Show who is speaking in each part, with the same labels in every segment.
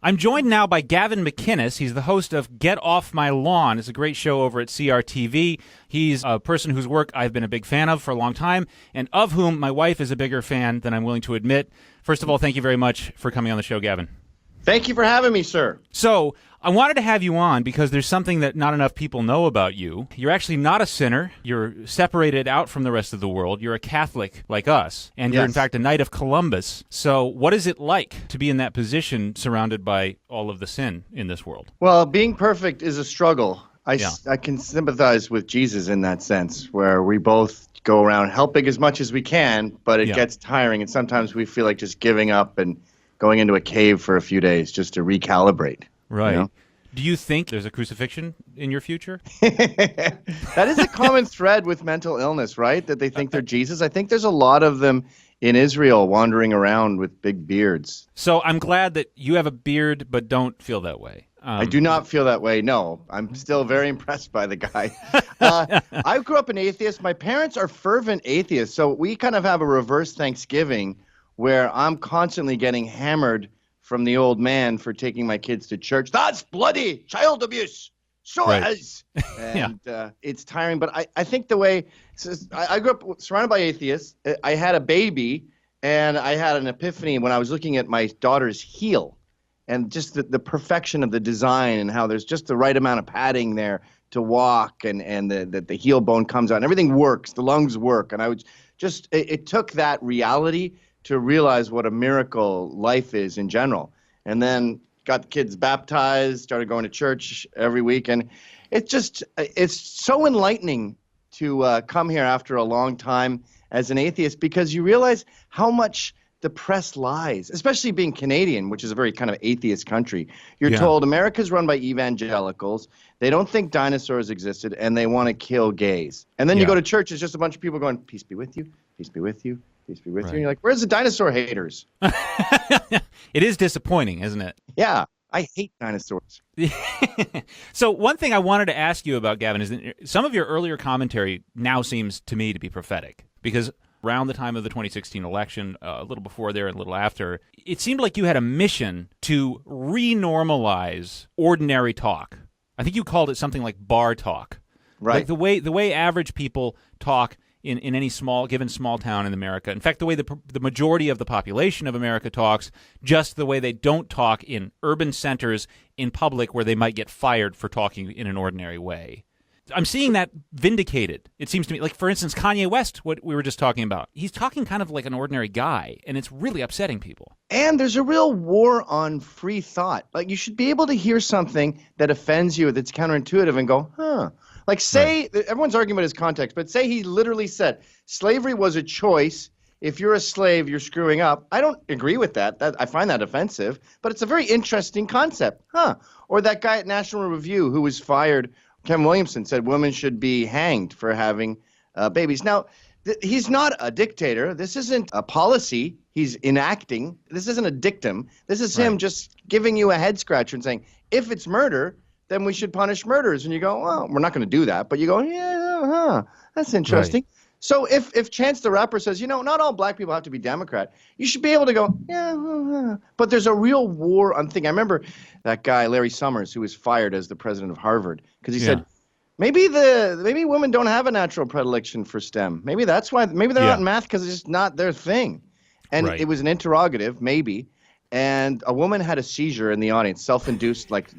Speaker 1: I'm joined now by Gavin McInnes. He's the host of Get Off My Lawn. It's a great show over at CRTV. He's a person whose work I've been a big fan of for a long time, and of whom my wife is a bigger fan than I'm willing to admit. First of all, thank you very much for coming on the show, Gavin.
Speaker 2: Thank you for having me, sir.
Speaker 1: So, I wanted to have you on because there's something that not enough people know about you. You're actually not a sinner. You're separated out from the rest of the world. You're a Catholic like us. And you're, in fact, a Knight of Columbus. So what is it like to be in that position surrounded by all of the sin in this world?
Speaker 2: Well, being perfect is a struggle. I can sympathize with Jesus in that sense, where we both go around helping as much as we can, but it gets tiring. And sometimes we feel like just giving up and going into a cave for a few days just to recalibrate.
Speaker 1: Right.
Speaker 2: You know?
Speaker 1: Do you think there's a crucifixion in your future?
Speaker 2: That is a common thread with mental illness, right? That they think they're Jesus. I think there's a lot of them in Israel wandering around with big beards.
Speaker 1: So I'm glad that you have a beard but don't feel that way.
Speaker 2: I do not feel that way, no. I'm still very impressed by the guy. I grew up an atheist. My parents are fervent atheists, so we kind of have a reverse Thanksgiving where I'm constantly getting hammered from the old man for taking my kids to church. That's bloody child abuse. So it is. And it's tiring. But I think the way I grew up surrounded by atheists. I had a baby, and I had an epiphany when I was looking at my daughter's heel and just the perfection of the design and how there's just the right amount of padding there to walk and the heel bone comes out and everything works. The lungs work. And I would just it took that reality to realize what a miracle life is in general. And then got the kids baptized, started going to church every week. And it's so enlightening to come here after a long time as an atheist, because you realize how much the press lies, especially being Canadian, which is a very kind of atheist country. You're told America's run by evangelicals. They don't think dinosaurs existed, and they want to kill gays. And then you go to church, it's just a bunch of people going, peace be with you, peace be with you. Peace be with you. And you're like, where's the dinosaur haters?
Speaker 1: It is disappointing, isn't it?
Speaker 2: Yeah, I hate dinosaurs.
Speaker 1: So one thing I wanted to ask you about, Gavin, is that some of your earlier commentary now seems to me to be prophetic, because around the time of the 2016 election, a little before there and a little after, it seemed like you had a mission to renormalize ordinary talk. I think you called it something like bar talk.
Speaker 2: Right.
Speaker 1: Like the way average people talk in any given small town in America. In fact, the way the majority of the population of America talks, just the way they don't talk in urban centers in public where they might get fired for talking in an ordinary way. I'm seeing that vindicated, it seems to me. Like, for instance, Kanye West, what we were just talking about. He's talking kind of like an ordinary guy, and it's really upsetting people. And
Speaker 2: there's a real war on free thought. Like, you should be able to hear something that offends you, that's counterintuitive, and go, huh. Like, say, everyone's arguing about his context, but say he literally said, slavery was a choice. If you're a slave, you're screwing up. I don't agree with that. I find that offensive, but it's a very interesting concept. Huh. Or that guy at National Review who was fired, Ken Williamson, said women should be hanged for having babies. Now, he's not a dictator. This isn't a policy he's enacting. This isn't a dictum. This is him just giving you a head scratcher and saying, if it's murder, then we should punish murderers. And you go, well, we're not going to do that. But you go, that's interesting. Right. So if Chance the Rapper says, not all black people have to be Democrat, you should be able to go, But there's a real war on thing. I remember that guy, Larry Summers, who was fired as the president of Harvard, because he said, maybe women don't have a natural predilection for STEM. Maybe that's why. Maybe they're not in math because it's just not their thing. And it was an interrogative, maybe. And a woman had a seizure in the audience, self-induced, like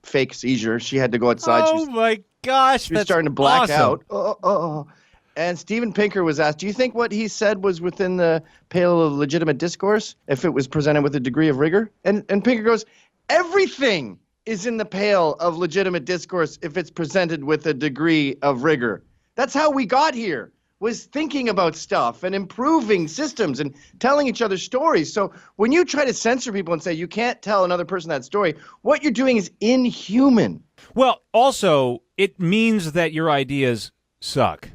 Speaker 2: fake seizure. She had to go outside.
Speaker 1: Oh, my gosh.
Speaker 2: She was starting to black out. And Steven Pinker was asked, do you think what he said was within the pale of legitimate discourse if it was presented with a degree of rigor? And Pinker goes, everything is in the pale of legitimate discourse if it's presented with a degree of rigor. That's how we got here, was thinking about stuff and improving systems and telling each other stories. So when you try to censor people and say you can't tell another person that story, what you're doing is inhuman.
Speaker 1: Well, also, it means that your ideas suck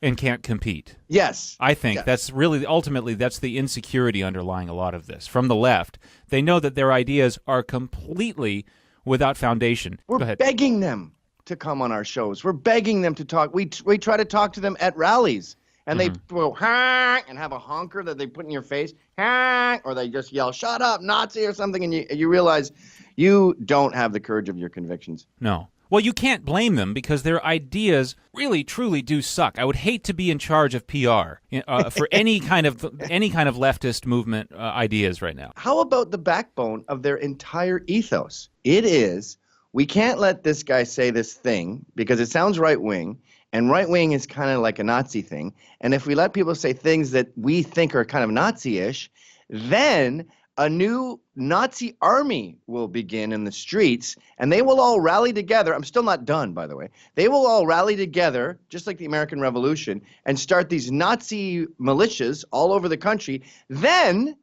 Speaker 1: and can't compete.
Speaker 2: Yes.
Speaker 1: I think that's really, ultimately, that's the insecurity underlying a lot of this. From the left, they know that their ideas are completely without foundation.
Speaker 2: We're begging them to come on our shows. We're begging them to talk. We try to talk to them at rallies, and they go honk and have a honker that they put in your face, honk, or they just yell, "Shut up, Nazi," or something, and you realize you don't have the courage of your convictions.
Speaker 1: No. Well, you can't blame them because their ideas really, truly do suck. I would hate to be in charge of PR for any kind of leftist movement ideas right now.
Speaker 2: How about the backbone of their entire ethos? It is, we can't let this guy say this thing because it sounds right-wing, and right-wing is kind of like a Nazi thing. And if we let people say things that we think are kind of Nazi-ish, then a new Nazi army will begin in the streets, and they will all rally together. I'm still not done, by the way. They will all rally together, just like the American Revolution, and start these Nazi militias all over the country. Then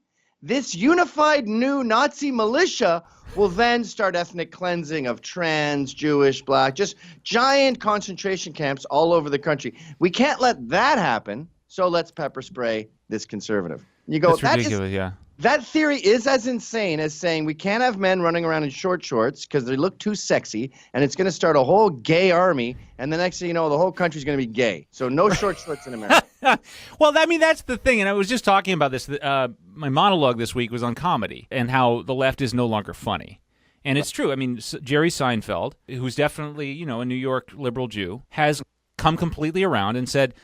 Speaker 2: this unified new Nazi militia will then start ethnic cleansing of trans, Jewish, black, just giant concentration camps all over the country. We can't let that happen, so let's pepper spray this conservative. You go,
Speaker 1: that's ridiculous, yeah.
Speaker 2: That theory is as insane as saying we can't have men running around in short shorts because they look too sexy, and it's going to start a whole gay army, and the next thing you know, the whole country's going to be gay. So no short shorts in America.
Speaker 1: Well, I mean, that's the thing, and I was just talking about this. My monologue this week was on comedy and how the left is no longer funny. And it's true. I mean, Jerry Seinfeld, who's definitely, a New York liberal Jew, has come completely around and said,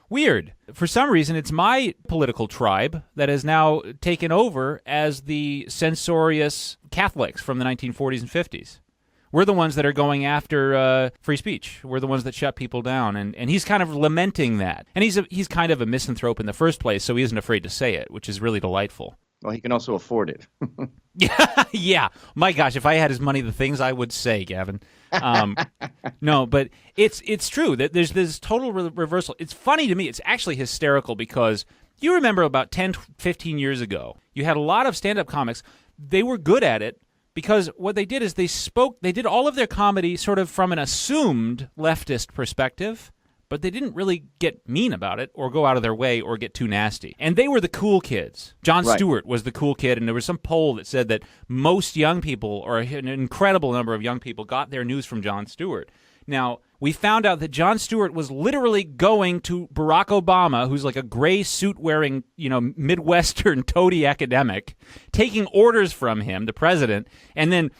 Speaker 1: weird. For some reason, it's my political tribe that has now taken over as the censorious Catholics from the 1940s and 50s. We're the ones that are going after free speech. We're the ones that shut people down, and he's kind of lamenting that. And he's kind of a misanthrope in the first place, so he isn't afraid to say it, which is really delightful.
Speaker 2: Well, he can also afford it.
Speaker 1: Yeah. My gosh, if I had his money, the things I would say, Gavin. No, but it's true that there's this total reversal. It's funny to me. It's actually hysterical because you remember about 10, 15 years ago, you had a lot of stand-up comics. They were good at it because what they did is they did all of their comedy sort of from an assumed leftist perspective, but they didn't really get mean about it or go out of their way or get too nasty. And they were the cool kids. Jon Stewart was the cool kid, and there was some poll that said that most young people, or an incredible number of young people, got their news from Jon Stewart. Now, we found out that Jon Stewart was literally going to Barack Obama, who's like a gray suit-wearing, Midwestern toady academic, taking orders from him, the president, and then,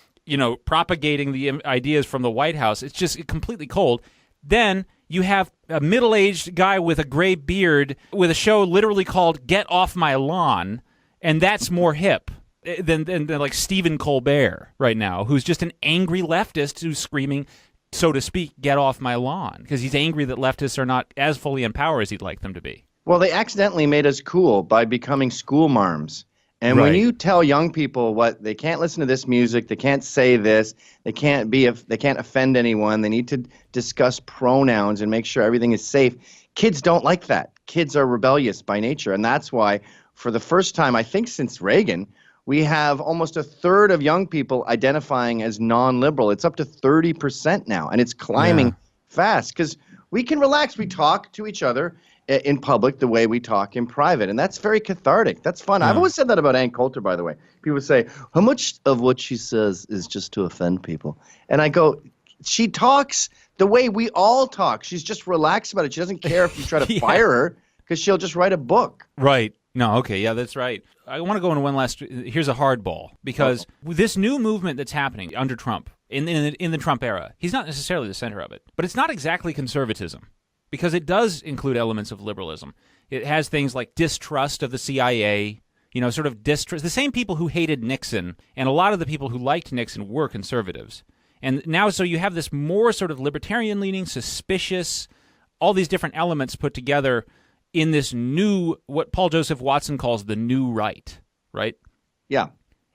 Speaker 1: propagating the ideas from the White House. It's just completely cold. Then you have a middle-aged guy with a gray beard with a show literally called Get Off My Lawn, and that's more hip than like Stephen Colbert right now, who's just an angry leftist who's screaming, so to speak, get off my lawn, because he's angry that leftists are not as fully in power as he'd like them to be.
Speaker 2: Well, they accidentally made us cool by becoming school marms. And when you tell young people what they can't listen to this music, they can't say this, they can't offend anyone, they need to discuss pronouns and make sure everything is safe. Kids don't like that. Kids are rebellious by nature, and that's why for the first time, I think since Reagan, we have almost a third of young people identifying as non-liberal. It's up to 30% now, and it's climbing fast because we can relax. We talk to each other in public the way we talk in private, and that's very cathartic. That's fun. I've always said that about Ann Coulter, by the way. People say, how much of what she says is just to offend people? And I go, she talks the way we all talk. She's just relaxed about it. She doesn't care if you try to fire her because she'll just write a book.
Speaker 1: Right. No, okay, yeah, that's right. I want to go into one last. Here's a hardball, because this new movement that's happening under Trump, in the Trump era, he's not necessarily the center of it, but it's not exactly conservatism, because it does include elements of liberalism. It has things like distrust of the CIA, sort of distrust. The same people who hated Nixon, and a lot of the people who liked Nixon were conservatives. And now, so you have this more sort of libertarian-leaning, suspicious, all these different elements put together in this new, what Paul Joseph Watson calls the new right?
Speaker 2: Yeah.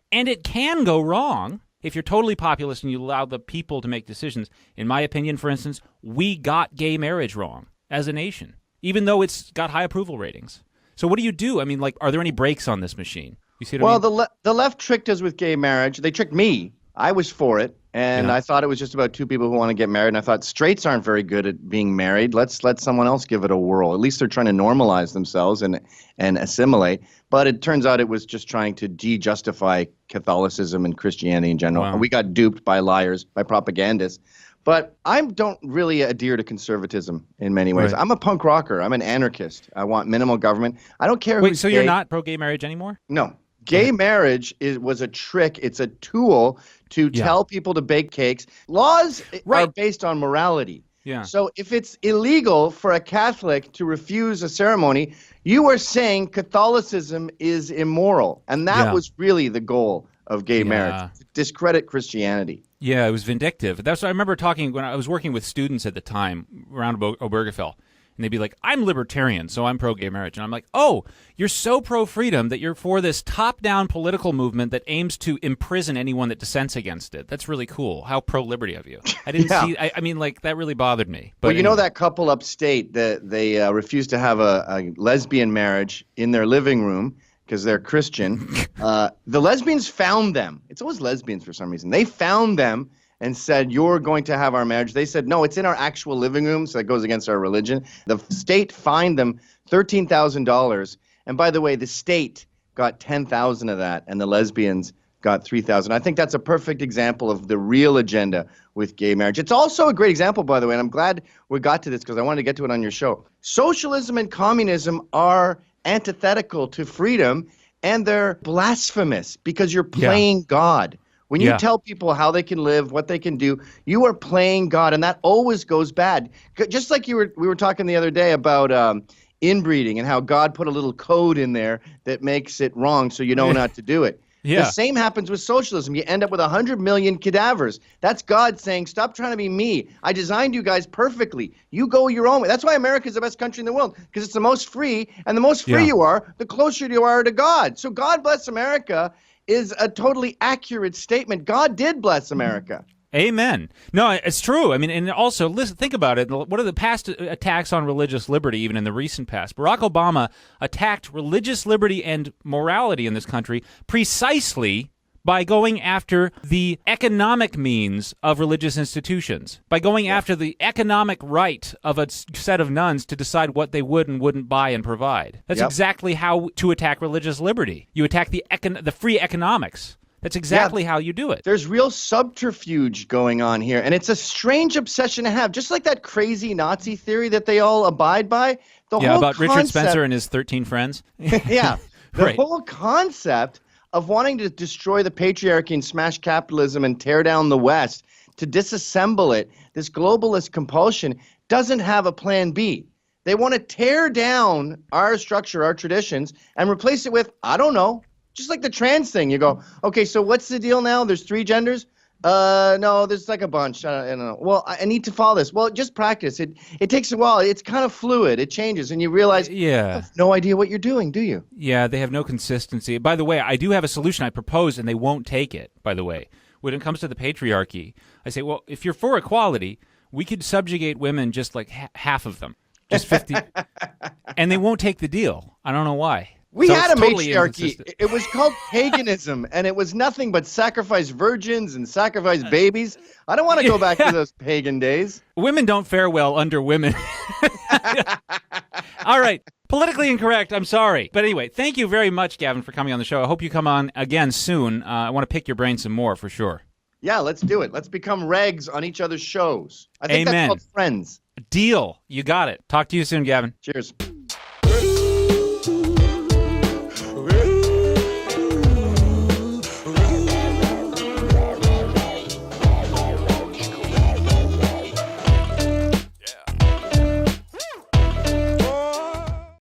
Speaker 1: And it can go wrong if you're totally populist and you allow the people to make decisions. In my opinion, for instance, we got gay marriage wrong as a nation, even though it's got high approval ratings. So what do you do? I mean, are there any brakes on this machine? You see what I mean?
Speaker 2: The left tricked us with gay marriage. They tricked me. I was for it. And I thought it was just about two people who want to get married. And I thought straights aren't very good at being married. Let's let someone else give it a whirl. At least they're trying to normalize themselves and assimilate. But it turns out it was just trying to de-justify Catholicism and Christianity in general.
Speaker 1: Wow.
Speaker 2: And we got duped by liars, by propagandists. But I don't really adhere to conservatism in many ways.
Speaker 1: Right.
Speaker 2: I'm a punk rocker. I'm an anarchist. I want minimal government. I don't care
Speaker 1: Wait,
Speaker 2: who's
Speaker 1: so
Speaker 2: gay.
Speaker 1: you're not pro-gay marriage anymore?
Speaker 2: No. Gay marriage was a trick. It's a tool to tell people to bake cakes. Laws are based on morality.
Speaker 1: Yeah.
Speaker 2: So if it's illegal for a Catholic to refuse a ceremony, you are saying Catholicism is immoral. And that was really the goal of gay marriage, to discredit Christianity.
Speaker 1: Yeah, it was vindictive. That's what I remember talking when I was working with students at the time around Obergefell. And they'd be like, I'm libertarian, so I'm pro-gay marriage. And I'm like, oh, you're so pro-freedom that you're for this top-down political movement that aims to imprison anyone that dissents against it. That's really cool. How pro-liberty of you. I didn't see, I mean, like, that really bothered me. But
Speaker 2: well, you know that couple upstate that they refused to have a lesbian marriage in their living room because they're Christian. The lesbians found them. It's always lesbians for some reason. They found them and said, you're going to have our marriage. They said, no, it's in our actual living room, so that goes against our religion. The state fined them $13,000. And by the way, the state got $10,000 of that, and the lesbians got $3,000. I think that's a perfect example of the real agenda with gay marriage. It's also a great example, by the way, and I'm glad we got to this because I wanted to get to it on your show. Socialism and communism are antithetical to freedom, and they're blasphemous because you're playing God. When you tell people how they can live, what they can do, you are playing God, and that always goes bad. Just like we were talking the other day about inbreeding and how God put a little code in there that makes it wrong so you know not to do it. The same happens with socialism. You end up with 100 million cadavers. That's God saying, stop trying to be me. I designed you guys perfectly. You go your own way. That's why America is the best country in the world, because it's the most free, and the most free you are, the closer you are to God. So God bless America is a totally accurate statement. God did bless America.
Speaker 1: Amen. No, it's true. I mean, and also, listen, think about it. What are the past attacks on religious liberty, even in the recent past? Barack Obama attacked religious liberty and morality in this country precisely by going after the economic means of religious institutions, by going after the economic right of a set of nuns to decide what they would and wouldn't buy and provide. That's exactly how to attack religious liberty. You attack the free economics. That's exactly how you do it.
Speaker 2: There's real subterfuge going on here, and it's a strange obsession to have. Just like that crazy Nazi theory that they all abide by. The whole
Speaker 1: about
Speaker 2: concept,
Speaker 1: Richard Spencer and his 13 friends.
Speaker 2: The whole concept of wanting to destroy the patriarchy and smash capitalism and tear down the West, to disassemble it, this globalist compulsion doesn't have a plan B. They want to tear down our structure, our traditions, and replace it with, I don't know, just like the trans thing. You go, okay, so what's the deal now? There's 3 genders? No, there's like a bunch. I don't know. Well, I need to follow this. Well, just practice. It takes a while. It's kind of fluid. It changes, and you realize you have no idea what you're doing, do you?
Speaker 1: Yeah, they have no consistency. By the way, I do have a solution I propose, and they won't take it, by the way. When it comes to the patriarchy, I say, well, if you're for equality, we could subjugate women just like half of them, just 50, and they won't take the deal. I don't know why.
Speaker 2: We had a matriarchy. It was called paganism, and it was nothing but sacrifice virgins and sacrifice babies. I don't want to go back to those pagan days.
Speaker 1: Women don't fare well under women. All right. Politically incorrect. I'm sorry. But anyway, thank you very much, Gavin, for coming on the show. I hope you come on again soon. I want to pick your brain some more for sure.
Speaker 2: Yeah, let's do it. Let's become regs on each other's shows. I think that's called friends.
Speaker 1: Deal. You got it. Talk to you soon, Gavin.
Speaker 2: Cheers.